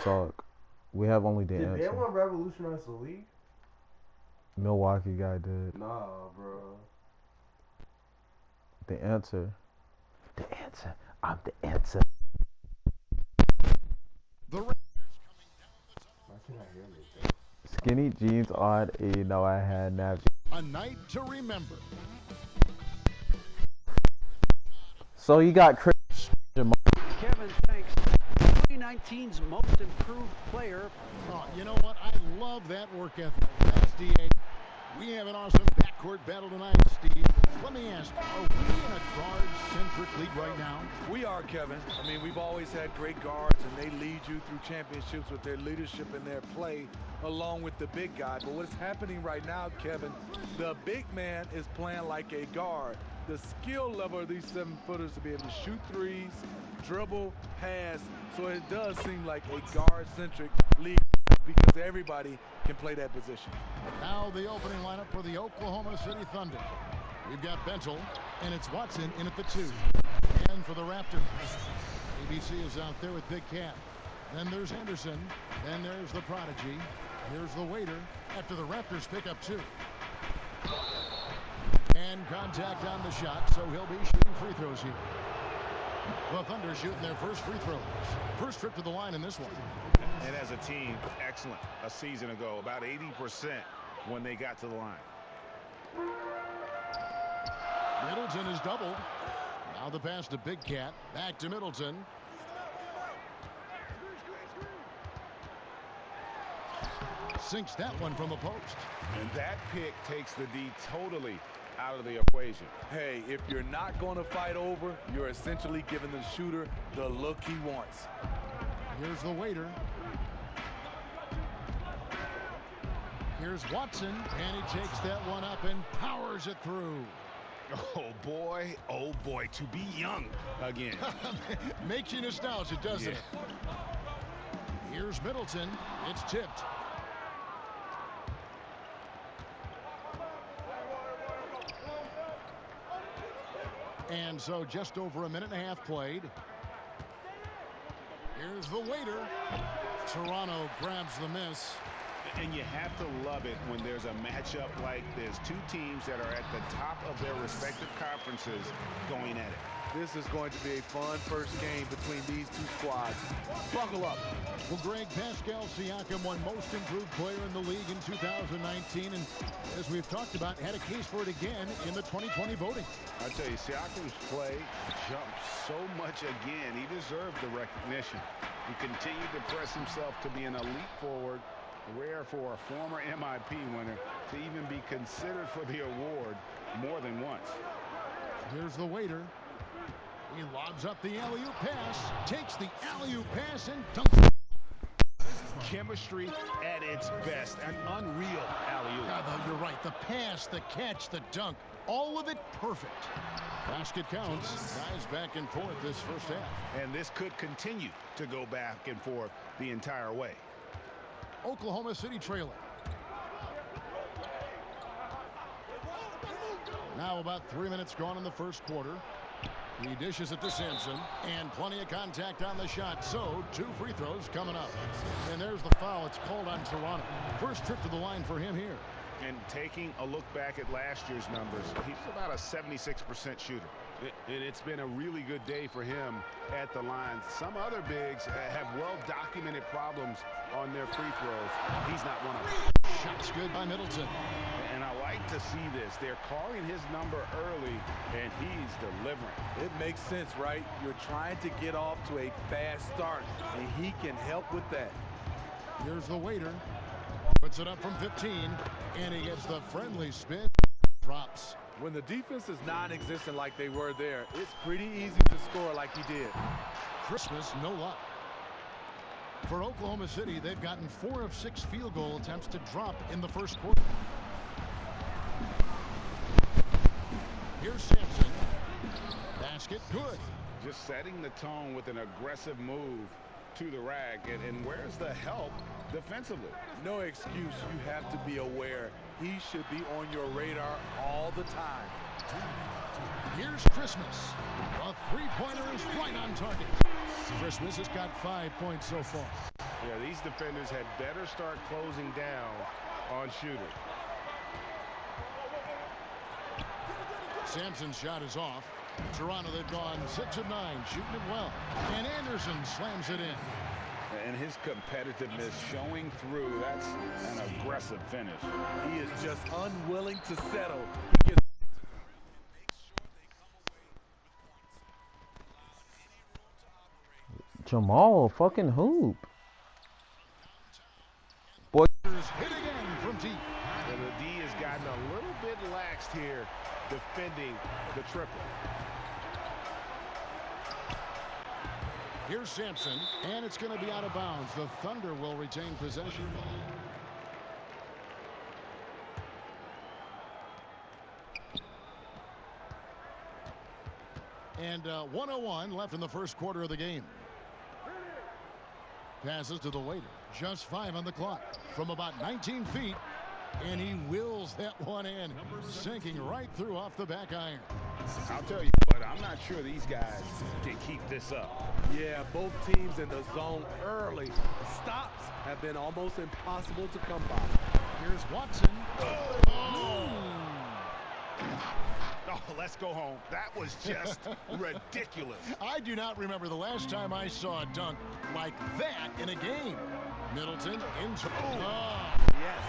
Suck. We have only the Did answer. they want to revolutionize the league? Milwaukee guy did. Nah, bro. The answer. The answer. I'm the answer. The Raptors coming down the tunnel. Why can't I hear this? Skinny jeans on. You know I had nappy. A night to remember. So you got Chris. Kevin thanks 2019's most improved player. Oh, you know what? I love that work ethic. That's DA. We have an awesome backcourt battle tonight, Steve. Let me ask, are we in a guard-centric league right now? We are, Kevin. I mean, we've always had great guards, and they lead you through championships with their leadership and their play, along with the big guy. But what's happening right now, Kevin, the big man is playing like a guard. The skill level of these 7-footers to be able to shoot threes, dribble, pass. So it does seem like a guard-centric league because everybody can play that position. Now the opening lineup for the Oklahoma City Thunder. We've got Bentel, and it's Watson in at the 2. And for the Raptors, ABC is out there with Big Cat. Then there's Henderson. Then there's the Prodigy. Here's the waiter after the Raptors pick up 2. And contact on the shot, so he'll be shooting free throws here. The Thunder shooting their first free throws. First trip to the line in this one. And as a team, excellent a season ago, about 80% when they got to the line. Middleton is doubled. Now the pass to Big Cat. Back to Middleton. Sinks that one from the post. And that pick takes the D totally out of the equation. Hey, if you're not going to fight over, you're essentially giving the shooter the look he wants. Here's the waiter. Here's Watson, and he takes that one up and powers it through. Oh boy, to be young again. Makes you nostalgic, doesn't it? Here's Middleton. It's tipped. And so just over a minute and a half played. Here's the waiter. Toronto grabs the miss. And you have to love it when there's a matchup like this. Two teams that are at the top of their respective conferences going at it. This is going to be a fun first game between these two squads. Buckle up. Well, Greg, Pascal Siakam won most improved player in the league in 2019. And as we've talked about, had a case for it again in the 2020 voting. I tell you, Siakam's play jumped so much again. He deserved the recognition. He continued to press himself to be an elite forward. Rare for a former MIP winner to even be considered for the award more than once. Here's the waiter. He lobs up the alley-oop pass, takes the alley-oop pass, and dunks it. Chemistry at its best. An unreal alley-oop. God, you're right. The pass, the catch, the dunk, all of it perfect. Basket counts. Guys back and forth this first half. And this could continue to go back and forth the entire way. Oklahoma City trailing. Now about 3 minutes gone in the first quarter. He dishes it to Sampson, and plenty of contact on the shot. So 2 free throws coming up. And there's the foul. It's called on Toronto. First trip to the line for him here. And taking a look back at last year's numbers, he's about a 76% shooter. It's been a really good day for him at the line. Some other bigs have well-documented problems on their free throws. He's not one of them. Shots good by Middleton. And I like to see this. They're calling his number early, and he's delivering. It makes sense, right? You're trying to get off to a fast start, and he can help with that. Here's the waiter. Puts it up from 15, and he gets the friendly spin. Drops. When the defense is non-existent like they were there, it's pretty easy to score like he did. Christmas, no luck. For Oklahoma City, they've gotten 4 of 6 field goal attempts to drop in the first quarter. Here's Sampson. Basket, good. Just setting the tone with an aggressive move to the rack. And where's the help defensively? No excuse. You have to be aware. He should be on your radar all the time. Here's Christmas. A three-pointer is right on target. Christmas has got 5 points so far. Yeah, these defenders had better start closing down on shooters. Sampson's shot is off. Toronto, they've gone 6 of 9, shooting it well. And Anderson slams it in. And his competitiveness showing through. That's an aggressive finish. He is just unwilling to settle. Jamal fucking hoop. Boy. Hit again from deep. And the D has gotten a little bit laxed here defending the triple. Here's Sampson, and it's going to be out of bounds. The Thunder will retain possession. And 1:01 left in the first quarter of the game. Passes to the waiter. Just 5 on the clock. From about 19 feet. And he wills that one in. Sinking right through off the back iron. I'll tell you what, I'm not sure these guys can keep this up. Yeah, both teams in the zone early. Stops have been almost impossible to come by. Here's Watson. Oh, let's go home. That was just ridiculous. I do not remember the last time I saw a dunk like that in a game. Middleton into. Yes.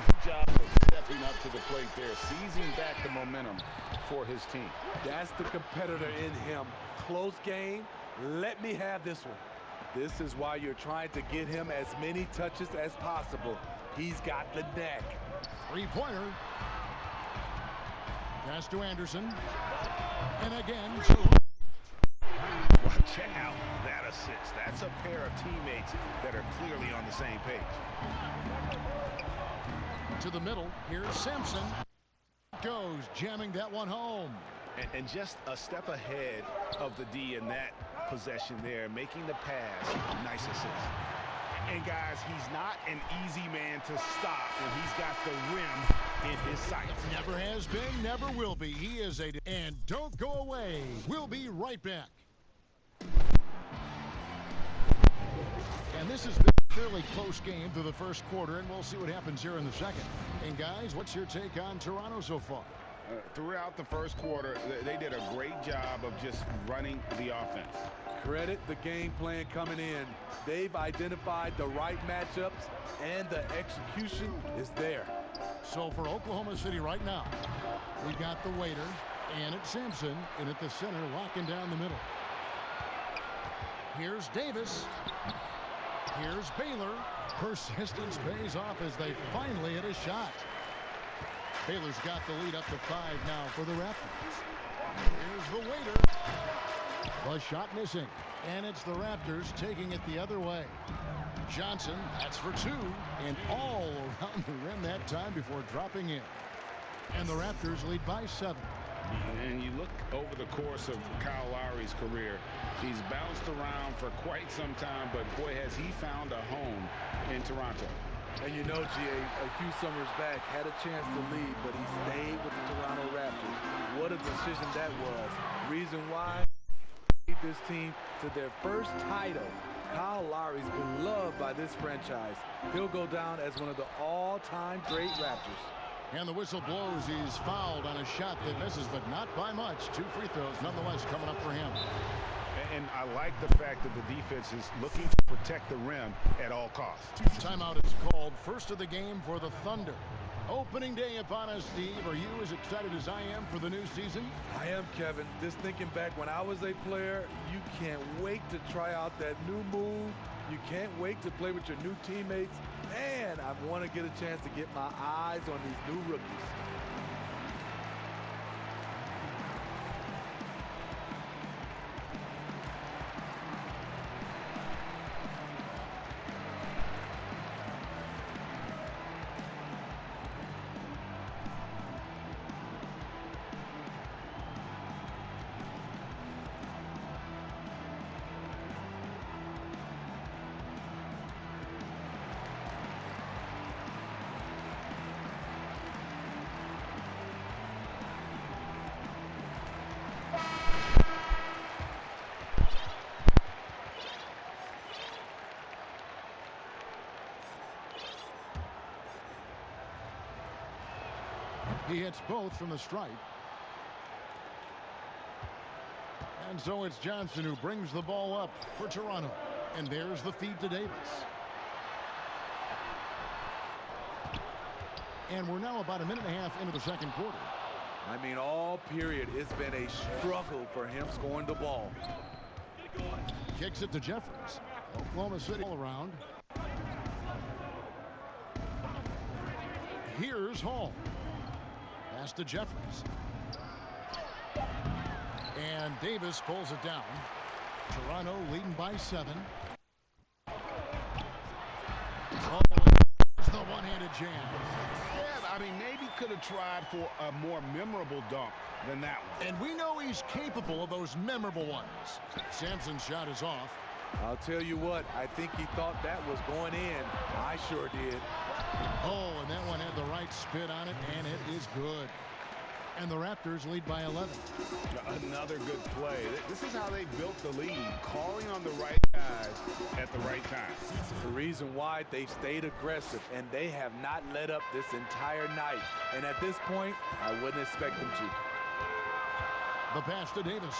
Good job of stepping up to the plate there, seizing back the momentum for his team. That's the competitor in him. Close game. Let me have this one. This is why you're trying to get him as many touches as possible. He's got the neck. Three-pointer. Pass to Anderson. And again. Watch out that assist. That's a pair of teammates that are clearly on the same page. To the middle. Here's Sampson. Goes, jamming that one home. And just a step ahead of the D in that possession there, making the pass. Nice assist. And guys, he's not an easy man to stop when he's got the rim in his sights. Never has been, never will be. He is a... And don't go away. We'll be right back. And this has been a fairly close game through the first quarter, and we'll see what happens here in the second. And guys, what's your take on Toronto so far? Throughout the first quarter, they did a great job of just running the offense. Credit the game plan coming in. They've identified the right matchups, and the execution is there. So for Oklahoma City right now, we got the waiter, and it's Sampson, and at the center, locking down the middle. Here's Davis. Here's Baylor. Persistence pays off as they finally hit a shot. Baylor's got the lead up to 5 now for the Raptors. Here's the waiter. A shot missing. And it's the Raptors taking it the other way. Johnson, that's for 2. And all around the rim that time before dropping in. And the Raptors lead by 7. And you look over the course of Kyle Lowry's career, he's bounced around for quite some time, but boy, has he found a home in Toronto. And you know, GA, a few summers back, had a chance to lead, but he stayed with the Toronto Raptors. What a decision that was. Reason why? This team to their first title. Kyle Lowry's beloved by this franchise. He'll go down as one of the all-time great Raptors. And the whistle blows. He's fouled on a shot that misses, but not by much. 2 free throws nonetheless coming up for him. And I like the fact that the defense is looking to protect the rim at all costs. Timeout is called. First of the game for the Thunder. Opening day upon us, Steve. Are you as excited as I am for the new season? I am, Kevin. Just thinking back when I was a player, you can't wait to try out that new move. You can't wait to play with your new teammates. And I want to get a chance to get my eyes on these new rookies. He hits both from the stripe. And so it's Johnson who brings the ball up for Toronto. And there's the feed to Davis. And we're now about a minute and a half into the second quarter. I mean, all period, it's been a struggle for him scoring the ball. Kicks it to Jeffries. Oklahoma City all around. Here's Hall. Pass to Jeffries. And Davis pulls it down. Toronto leading by 7. Oh, it's the one-handed jam. Yeah, I mean, maybe could have tried for a more memorable dunk than that one. And we know he's capable of those memorable ones. Sampson's shot is off. I'll tell you what, I think he thought that was going in. I sure did. Oh, and that one had the right spit on it, and it is good. And the Raptors lead by 11. Another good play. This is how they built the lead, calling on the right guys at the right time. The reason why they've stayed aggressive, and they have not let up this entire night. And at this point, I wouldn't expect them to. The pass to Davis.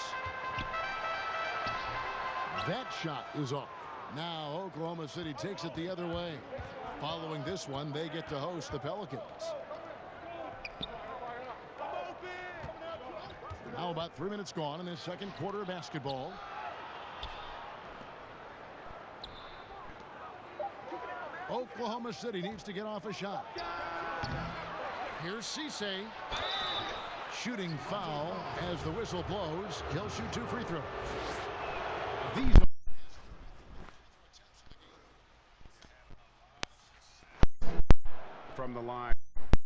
That shot is off. Now Oklahoma City takes it the other way. Following this one, they get to host the Pelicans. Now about 3 minutes gone in this second quarter of basketball. Oklahoma City needs to get off a shot. Here's Cisse. Shooting foul as the whistle blows. He'll shoot 2 free throws. These are from the line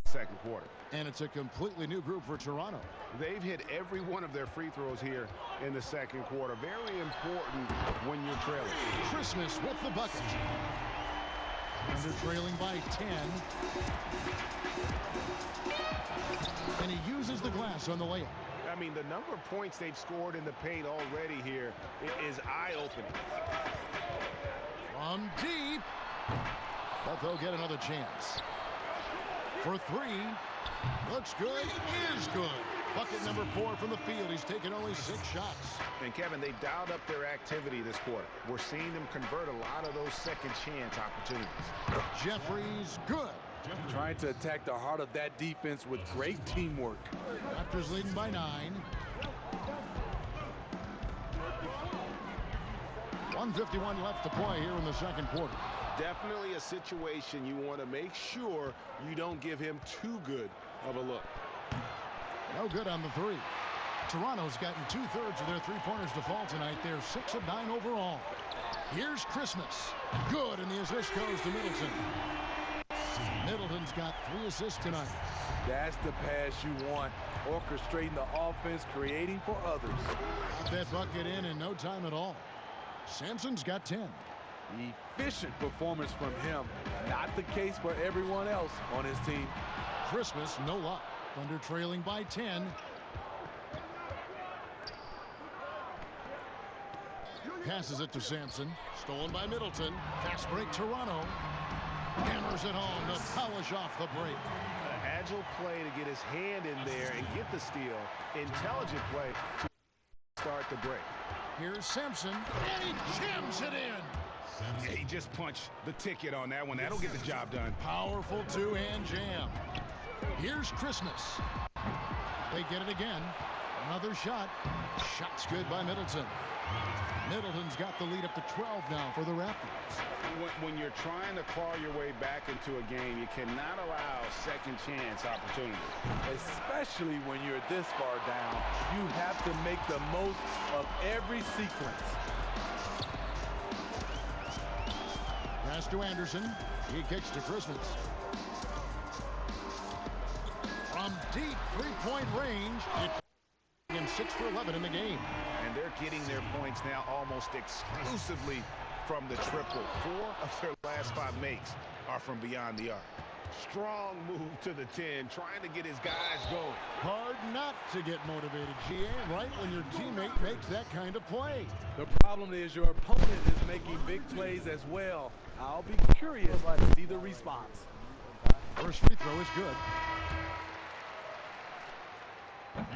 second quarter. And it's a completely new group for Toronto. They've hit every one of their free throws here in the second quarter. Very important when you're trailing. Christmas with the bucket. And they're trailing by 10. And he uses the glass on the layup. I mean, the number of points they've scored in the paint already here is eye-opening. From deep. But they'll get another chance. For 3. Looks good. Is good. Bucket number 4 from the field. He's taken only 6 shots. And, Kevin, they've dialed up their activity this quarter. We're seeing them convert a lot of those second chance opportunities. Jeffries, good. Trying to attack the heart of that defense with great teamwork. Raptors leading by 9. 1:51 left to play here in the second quarter. Definitely a situation you want to make sure you don't give him too good of a look. No good on the 3. Toronto's gotten 2/3 of their three-pointers to fall tonight. They're 6 of 9 overall. Here's Christmas. Good, and the assist goes to Middleton. Middleton's got 3 assists tonight. That's the pass you want. Orchestrating the offense, creating for others. Got that bucket in no time at all. Sampson's got 10. Efficient performance from him. Not the case for everyone else on his team. Christmas, no luck. Thunder trailing by 10. Passes it to Sampson. Stolen by Middleton. Fast break Toronto. Hammers it home to polish off the break. An agile play to get his hand in there and get the steal. Intelligent play to start the break. Here's Sampson, and he jams it in. Yeah, he just punched the ticket on that one. That'll get the job done. Powerful two-hand jam. Here's Christmas. They get it again. Another shot. Shot's good by Middleton. Middleton's got the lead up to 12 now for the Raptors. When you're trying to claw your way back into a game, you cannot allow second chance opportunities. Especially when you're this far down. You have to make the most of every sequence. Pass to Anderson. He kicks to Christmas. From deep three-point range, it's 6 for 11 in the game. And they're getting their points now almost exclusively from the triple. 4 of their last 5 makes are from beyond the arc. Strong move to the 10, trying to get his guys going. Hard not to get motivated, GA, right when your teammate makes that kind of play. The problem is your opponent is making big plays as well. I'll be curious to see the response. First free throw is good.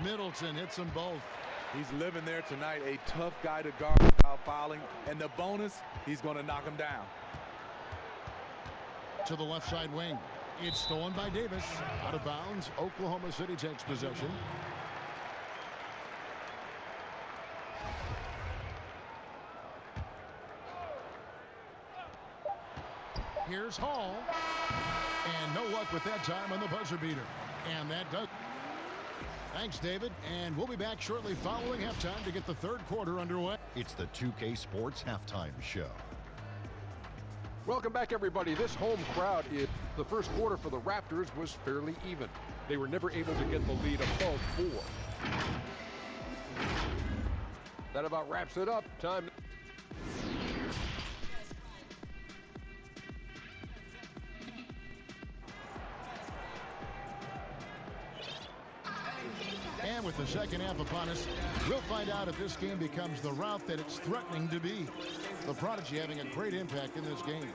Middleton hits them both. He's living there tonight, a tough guy to guard without fouling. And the bonus, he's going to knock him down. To the left side wing. It's stolen by Davis. Out of bounds. Oklahoma City takes possession. Here's Hall. And no luck with that time on the buzzer beater. And that does. Thanks, David. And we'll be back shortly following halftime to get the third quarter underway. It's the 2K Sports Halftime Show. Welcome back, everybody. This home crowd, the first quarter for the Raptors was fairly even. They were never able to get the lead above 4. That about wraps it up. Time. And with the second half upon us, we'll find out if this game becomes the route that it's threatening to be. The Prodigy having a great impact in this game.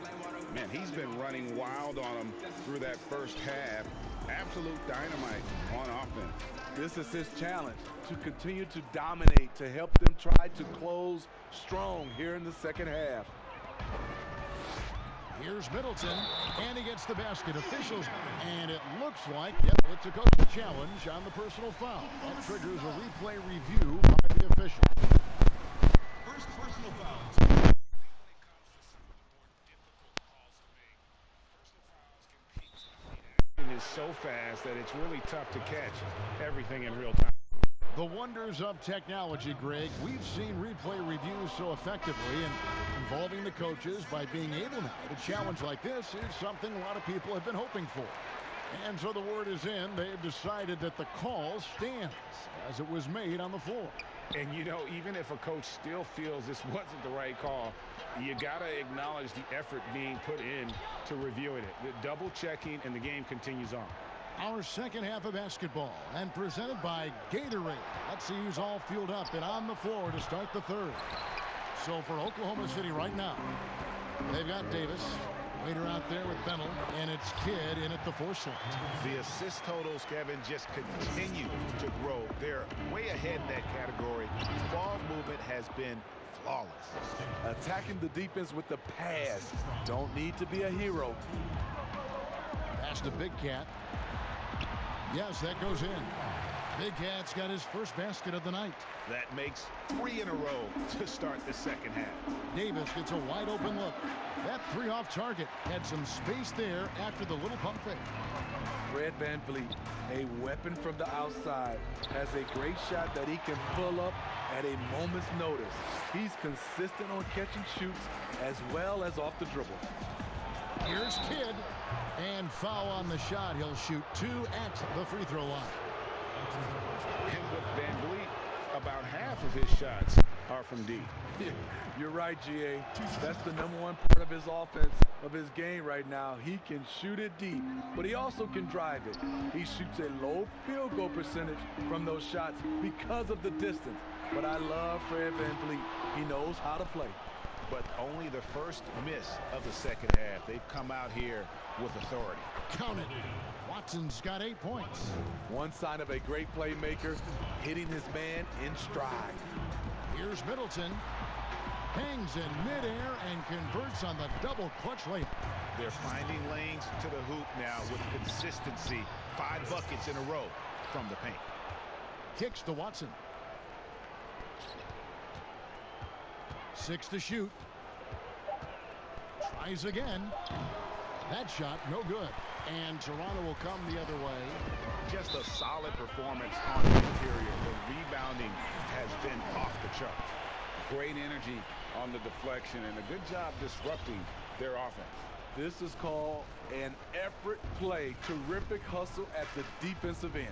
Man, he's been running wild on them through that first half. Absolute dynamite on offense. This is his challenge, to continue to dominate, to help them try to close strong here in the second half. Here's Middleton, and he gets the basket. Officials, and it looks like, yep, it's a coaching challenge on the personal foul. That triggers a replay review by the official. First personal foul. It is so fast that it's really tough to catch everything in real time. The wonders of technology, Greg. We've seen replay reviews so effectively, and involving the coaches by being able now to challenge like this is something a lot of people have been hoping for. And so the word is in. They've decided that the call stands as it was made on the floor. And, you know, even if a coach still feels this wasn't the right call, you got to acknowledge the effort being put in to reviewing it. The double checking, and the game continues on. Our second half of basketball, and presented by Gatorade. Let's see who's all fueled up and on the floor to start the third. So for Oklahoma City right now, they've got Davis, Waiter out there with Bentel, and it's Kidd in at the 4 slot. The assist totals, Kevin, just continue to grow. They're way ahead in that category. Ball movement has been flawless. Attacking the defense with the pass. Don't need to be a hero. Pass to Big Cat. Yes, that goes in. Big Cat's got his first basket of the night. That makes 3 in a row to start the second half. Davis gets a wide open look. That 3 off target had some space there after the little pump fake. Fred VanVleet, a weapon from the outside, has a great shot that he can pull up at a moment's notice. He's consistent on catch and shoots as well as off the dribble. Here's Kidd, and foul on the shot. He'll shoot 2 at the free throw line. And with VanVleet, about half of his shots are from deep. You're right, GA. That's the #1 part of his offense, of his game right now. He can shoot it deep, but he also can drive it. He shoots a low field goal percentage from those shots because of the distance. But I love Fred VanVleet. He knows how to play. But only the first miss of the second half. They've come out here with authority. Count it. Watson's got 8 points. One sign of a great playmaker, hitting his man in stride. Here's Middleton. Hangs in midair and converts on the double clutch layup. They're finding lanes to the hoop now with consistency. 5 buckets in a row from the paint. Kicks to Watson. 6 to shoot. Tries again. That shot no good. And Toronto will come the other way. Just a solid performance on the interior. The rebounding has been off the chart. Great energy on the deflection and a good job disrupting their offense. This is called an effort play. Terrific hustle at the defensive end.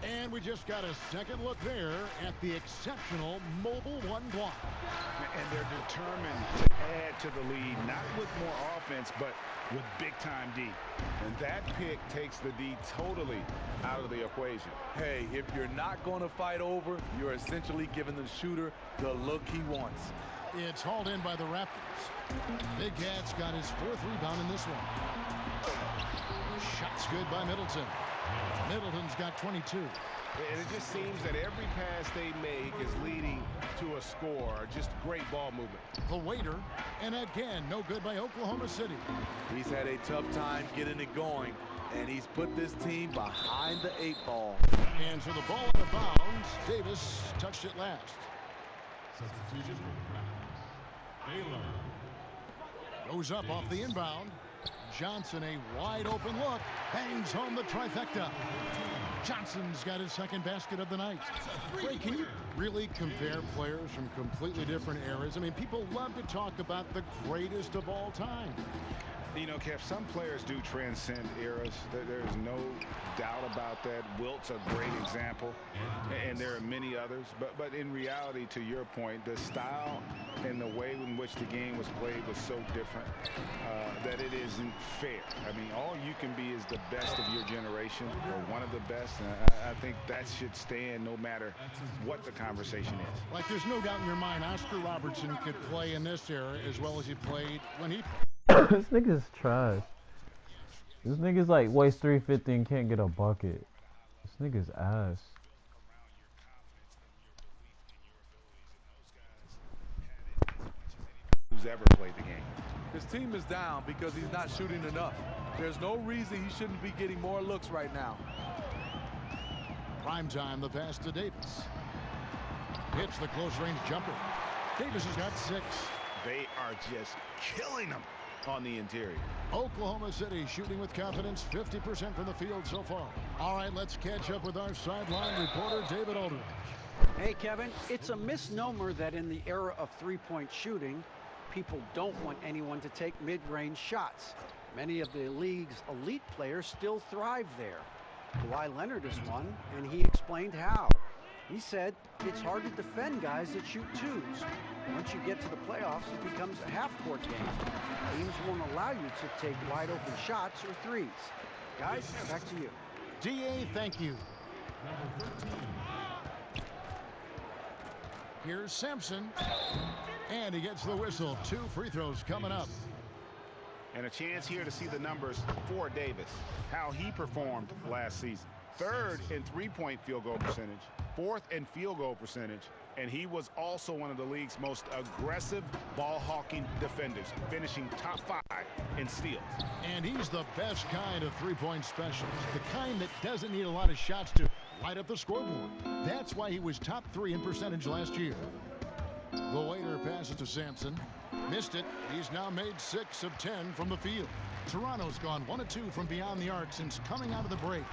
And we just got a second look there at the exceptional mobile 1 block. And they're determined to add to the lead, not with more offense, but with big-time D. And that pick takes the D totally out of the equation. Hey, if you're not going to fight over, you're essentially giving the shooter the look he wants. It's hauled in by the Raptors. Big Cat's got his 4th rebound in this one. Shot's good by Middleton. Middleton's got 22. And it just seems that every pass they make is leading to a score. Just great ball movement. The waiter, and again, no good by Oklahoma City. He's had a tough time getting it going, and he's put this team behind the 8 ball. And so the ball out of bounds. Davis touched it last. Substitution. Baylor. Goes up off the inbound. Johnson, a wide open look, bangs home the trifecta. Johnson's got his second basket of the night. Ray, can you really compare players from completely different eras? I mean, people love to talk about the greatest of all time. You know, Kev, some players do transcend eras. There's no doubt about that. Wilt's a great example, and there are many others. But in reality, to your point, the style and the way in which the game was played was so different that it isn't fair. I mean, all you can be is the best of your generation, or one of the best. And I think that should stand no matter what the conversation is. Like, there's no doubt in your mind Oscar Robertson could play in this era as well as he played when he This nigga's trash. This nigga's like weighs 350 and can't get a bucket. This nigga's ass. Who's ever played the game? His team is down because he's not shooting enough. There's no reason he shouldn't be getting more looks right now. Prime time, the pass to Davis. Hits the close range jumper. Davis has got 6. They are just killing them on the interior. Oklahoma City shooting with confidence, 50% from the field so far. All right, let's catch up with our sideline reporter, David Aldridge. Hey, Kevin, it's a misnomer that in the era of three-point shooting, people don't want anyone to take mid-range shots. Many of the league's elite players still thrive there. Kawhi Leonard is one, and he explained how. He said it's hard to defend guys that shoot twos. Once you get to the playoffs, it becomes a half-court game. Teams won't allow you to take wide-open shots or threes. Guys, back to you. DA, thank you. Number 13. Here's Sampson, and he gets the whistle. 2 free throws coming up. And a chance here to see the numbers for Davis, how he performed last season. 3rd in three-point field goal percentage, 4th in field goal percentage, and he was also one of the league's most aggressive ball-hawking defenders, finishing top 5 in steals. And he's the best kind of three-point specialist, the kind that doesn't need a lot of shots to light up the scoreboard. That's why he was top 3 in percentage last year. The waiter passes to Sampson. Missed it. He's now made 6 of 10 from the field. Toronto's gone 1 of 2 from beyond the arc since coming out of the break.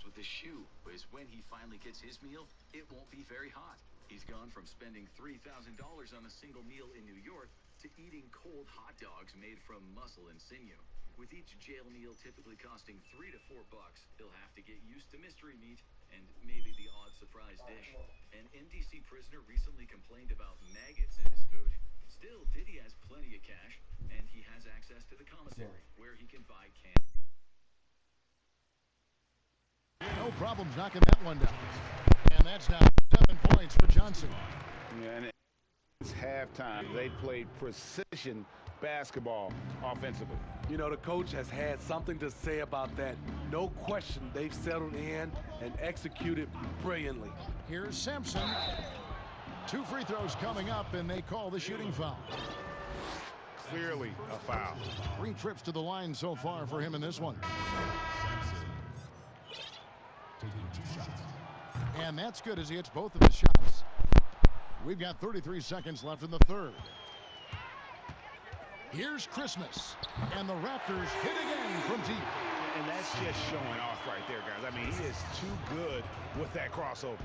With the shoe is when he finally gets his meal, it won't be very hot. He's gone from spending $3,000 on a single meal in New York to eating cold hot dogs made from muscle and sinew. With each jail meal typically costing $3 to $4, he'll have to get used to mystery meat and maybe the odd surprise dish. An NDC prisoner recently complained about maggots in his food. Still, Diddy has plenty of cash, and he has access to the commissary where he can buy canned. No problems knocking that one down. And that's now 7 points for Johnson. Yeah, and it's halftime. They played precision basketball offensively. You know, the coach has had something to say about that. No question, they've settled in and executed brilliantly. Here's Sampson. 2 free throws coming up, and they call the shooting foul. Clearly a foul. 3 trips to the line so far for him in this one. Taking 2 shots. And that's good as he hits both of his shots. We've got 33 seconds left in the third. Here's Christmas. And the Raptors hit again from deep. And that's just showing off right there, guys. I mean, he is too good with that crossover.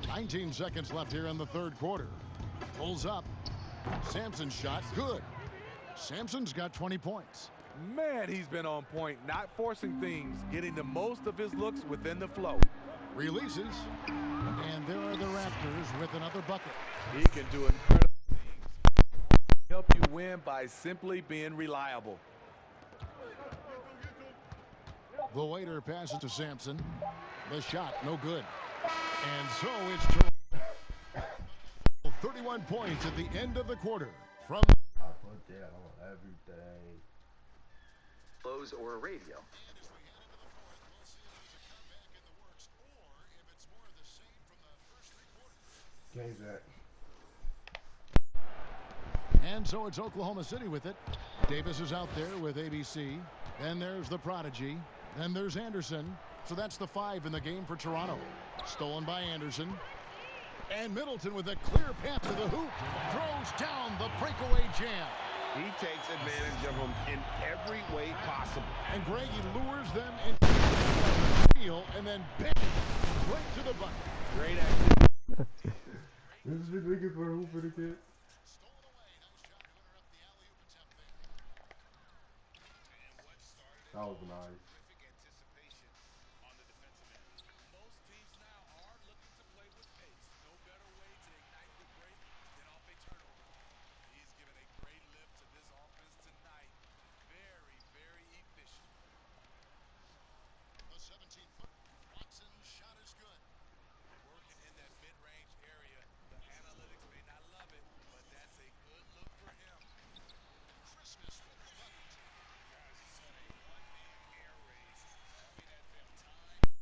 19 seconds left here in the third quarter. Pulls up. Sampson's shot, good. Sampson's got 20 points. Man, he's been on point, not forcing things, getting the most of his looks within the flow. Releases. And there are the Raptors with another bucket. He can do incredible things. Help you win by simply being reliable. The waiter passes to Sampson. The shot, no good. And so it's Toronto. 31 points at the end of the quarter. From I put that on everything. Clothes or radio. Game's that. And so it's Oklahoma City with it. Davis is out there with ABC. Then there's the Prodigy. Then there's Anderson. So that's the 5 in the game for Toronto. Stolen by Anderson. And Middleton with a clear path to the hoop. Throws down the breakaway jam. He takes advantage of them in every way possible. And Greg, he lures them into the steal and then bang, right to the bucket. Great activity. This is looking for a hoop for the kid. That was nice.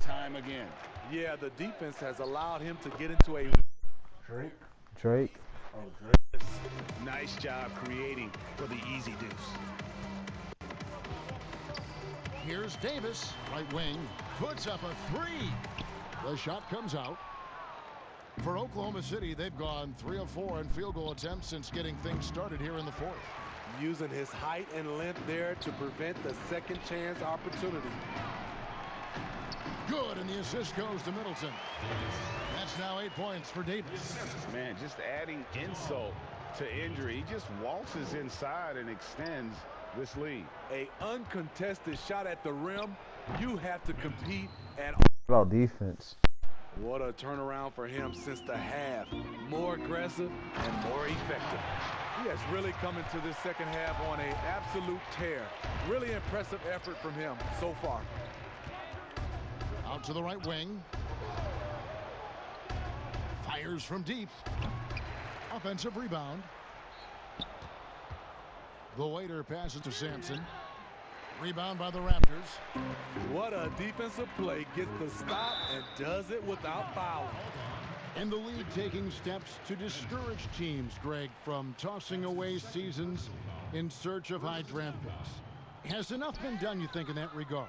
Time again. Yeah, the defense has allowed him to get into a Drake. Oh, Drake. Nice job creating for the easy deuce. Here's Davis, right wing, puts up a 3. The shot comes out. For Oklahoma City, they've gone 3 of 4 in field goal attempts since getting things started here in the 4th. using his height and length there to prevent the second chance opportunity. Good, and the assist goes to Middleton. That's now 8 points for Davis. Man, just adding insult to injury. He just waltzes inside and extends this lead. A uncontested shot at the rim. You have to compete at all. About defense. What a turnaround for him since the half. More aggressive and more effective. He has really come into this second half on an absolute tear. Really impressive effort from him so far. Out to the right wing. Fires from deep. Offensive rebound. The waiter passes to Sampson. Rebound by the Raptors. What a defensive play. Gets the stop and does it without fouling. And the league taking steps to discourage teams, Greg, from tossing away seasons in search of high draft picks. Has enough been done, you think, in that regard?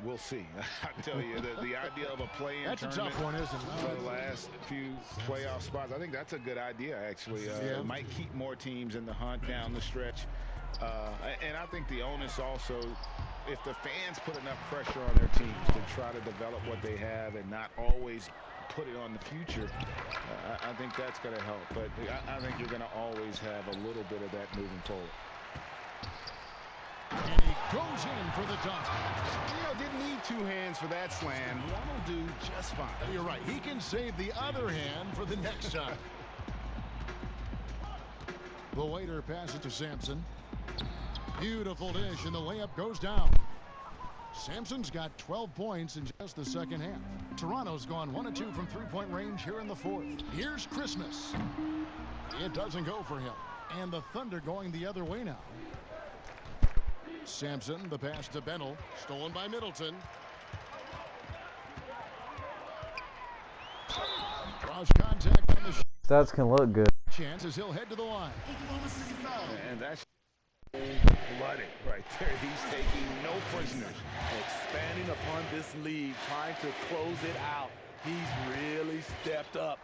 We'll see. I tell you, the idea of a play-in that's tournament a tough one, isn't it? for the last few playoff spots, I think that's a good idea, actually. Yeah. It might keep more teams in the hunt down the stretch. And I think the onus also, if the fans put enough pressure on their teams to try to develop what they have and not always put it on the future, I think that's going to help. But I think you're going to always have a little bit of that moving forward. And he goes in for the dunk. Didn't need two hands for that slam. One will do just fine. You're right. He can save the other hand for the next time. The waiter passes to Sampson. Beautiful dish, and the layup goes down. Sampson's got 12 points in just the second half. Toronto's gone 1 of 2 from three-point range here in the fourth. Here's Christmas. It doesn't go for him. And the Thunder going the other way now. Sampson, the pass to Bentel, stolen by Middleton. Draws contact on the Stats can look good. chances he'll head to the line. And that's blooded right there. He's taking no prisoners. Expanding upon this lead, trying to close it out. He's really stepped up.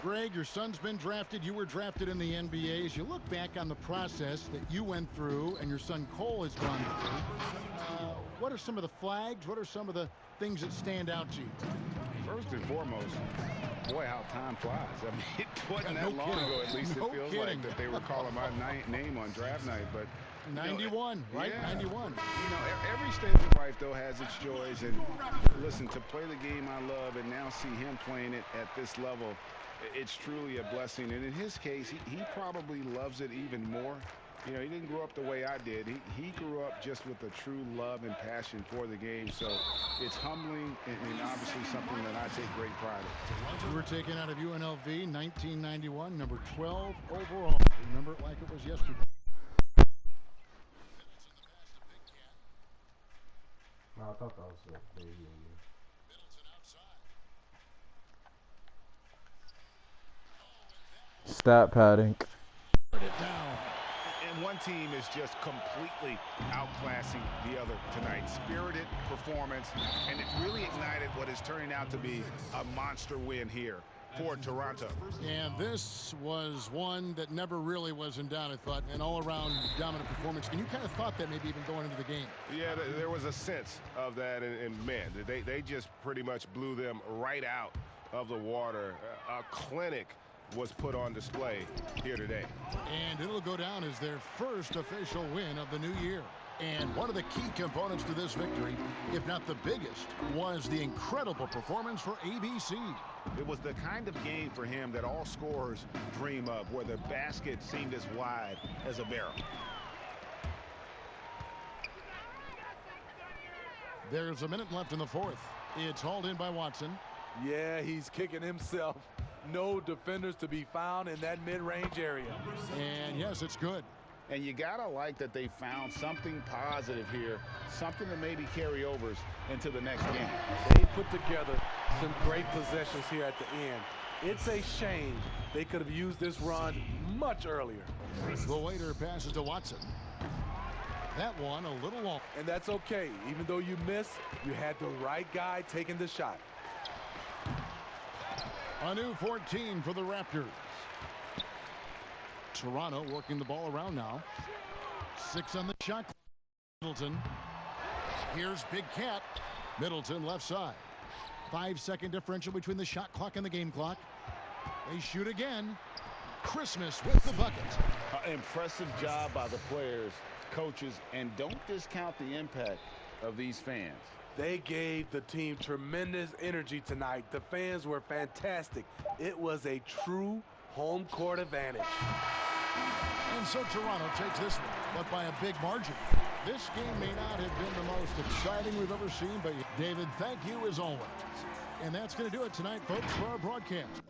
Greg, your son's been drafted. You were drafted in the NBA. As you look back on the process that you went through and your son Cole has gone through, what are some of the flags? What are some of the things that stand out to you? first and foremost, boy, how time flies. I mean, it wasn't Yeah, that no long kidding. ago, at least No it feels kidding. like, that they were calling my name on draft night. But 91, right? Yeah. 91. Every stage of life, though, has its joys. And listen, to play the game I love and now see him playing it at this level, it's truly a blessing. And in his case, he probably loves it even more. He didn't grow up the way I did. He grew up just with a true love and passion for the game. So it's humbling and obviously something that I take great pride in. We were taken out of UNLV 1991, number 12 overall. Remember it like it was yesterday. No, I thought that was a baby in there. Stat padding. And one team is just completely outclassing the other tonight. Spirited performance, and it really ignited what is turning out to be a monster win here for Toronto. And this was one that never really was in doubt, I thought, an all-around dominant performance. And you kind of thought that maybe even going into the game. Yeah, there was a sense of that, and man, they just pretty much blew them right out of the water. A clinic was put on display here today. And it'll go down as their first official win of the new year. And one of the key components to this victory, if not the biggest, was the incredible performance for ABC. It was the kind of game for him that all scorers dream of, where the basket seemed as wide as a barrel. There's a minute left in the fourth. It's hauled in by Watson. Yeah, he's kicking himself. No defenders to be found in that mid-range area. And yes, it's good. And you gotta like that they found something positive here, something to maybe carry overs into the next game. They put together some great possessions here at the end. It's a shame they could have used this run much earlier. The waiter passes to Watson. That one a little long. And that's okay. Even though you missed, you had the right guy taking the shot. A new 14 for the Raptors. Toronto working the ball around now. 6 on the shot. Middleton. Here's Big Cat. Middleton left side. 5-second differential between the shot clock and the game clock. They shoot again. Christmas with the bucket. Impressive job by the players, coaches, and don't discount the impact of these fans. They gave the team tremendous energy tonight. The fans were fantastic. It was a true home court advantage. And so Toronto takes this one, but by a big margin. This game may not have been the most exciting we've ever seen, but David, thank you as always. And that's going to do it tonight, folks, for our broadcast.